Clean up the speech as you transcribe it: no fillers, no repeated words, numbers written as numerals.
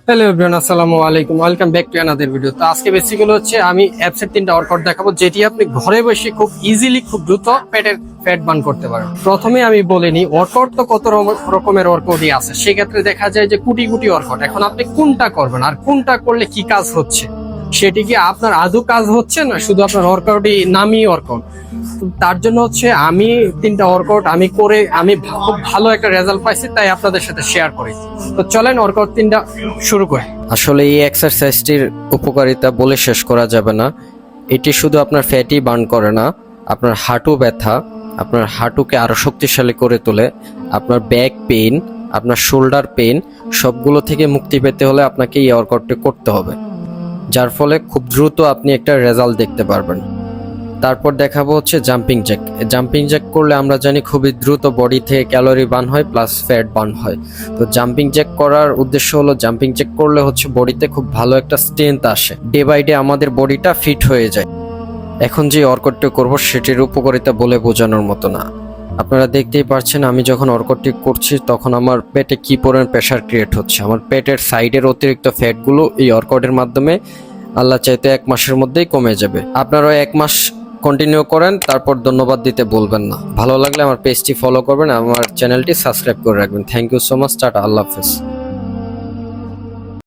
Hello everyone, আসসালামু আলাইকুম, welcome back to another video. তো আজকে বেসিক্যালি হচ্ছে আমি অ্যাপসের 3টা ওয়ার্কআউট দেখাবো, যেটি আপনি ঘরে বসে খুব ইজিলি, খুব দ্রুত পেটের ফ্যাট বার্ন করতে পারেন। প্রথমে আমি বলে নিই, ওয়ার্কআউট তো কত রকমের ওয়ার্কআউটই আছে। সেক্ষেত্রে দেখা যায় যে কোটি কোটি ওয়ার্কআউট। এখন আপনি কোনটা করবেন আর কোনটা করলে কি কাজ হচ্ছে, সেটি কি আপনার আদৌ কাজ হচ্ছে না শুধু আপনার ওয়ার্কআউটই নামই ওয়ার্কআউট। তার জন্য হচ্ছে আমি 3টা ওয়ার্কআউট আমি করে খুব ভালো একটা রেজাল্ট পাইছি, তাই আপনাদের সাথে শেয়ার করি। তো চলেন ওয়ার্কআউট 3টা শুরু করি। আসলে এই এক্সারসাইজটির উপকারিতা বলে শেষ করা যাবে না। এটি শুধু আপনার ফ্যাটই বার্ন করে না, আপনার হাঁটু ব্যথা, আপনার হাঁটুকে আরো শক্তিশালী করে তোলে, আপনার ব্যাক পেইন, আপনার শোল্ডার পেইন, সবগুলো থেকে মুক্তি পেতে হলে আপনাকে এই ওয়ার্কআউটটি করতে হবে, যার ফলে খুব দ্রুত আপনি একটা রেজাল্ট দেখতে পারবেন। তারপর দেখাবো হচ্ছে জাম্পিং জ্যাক। জাম্পিং জ্যাক করলে আমরা জানি খুবই দ্রুত বডি থেকে ক্যালোরি বার্ন হয় প্লাস ফ্যাট বার্ন হয়। তো জাম্পিং জ্যাক করার উদ্দেশ্য হলো, জাম্পিং জ্যাক করলে হচ্ছে বডিতে খুব ভালো একটা স্ট্রেংথ আসে, ডে বাই ডে আমাদের বডিটা ফিট হয়ে যায়। এখন যে ওয়ার্কআউটটি করবো সেটির উপকারিতা বলে বোঝানোর মতো না। আপনারা দেখতেই পাচ্ছেন আমি যখন ওয়ার্কআউটটি করছি তখন আমার পেটে কি পরিমাণ প্রেশার ক্রিয়েট হচ্ছে। আমার পেটের সাইডের অতিরিক্ত ফ্যাটগুলো এই ওয়ার্কআউটের মাধ্যমে আল্লাহ চাইতে 1 মাসের মধ্যেই কমে যাবে। আপনারাও 1 মাস কন্টিনিউ করেন, তারপর ধন্যবাদ দিতে বলবেন না। ভালো লাগলে আমার পেজটি ফলো করবেন, আমার চ্যানেলটি সাবস্ক্রাইব করে রাখবেন। Thank you so much. Tata, আল্লাহ হাফেজ।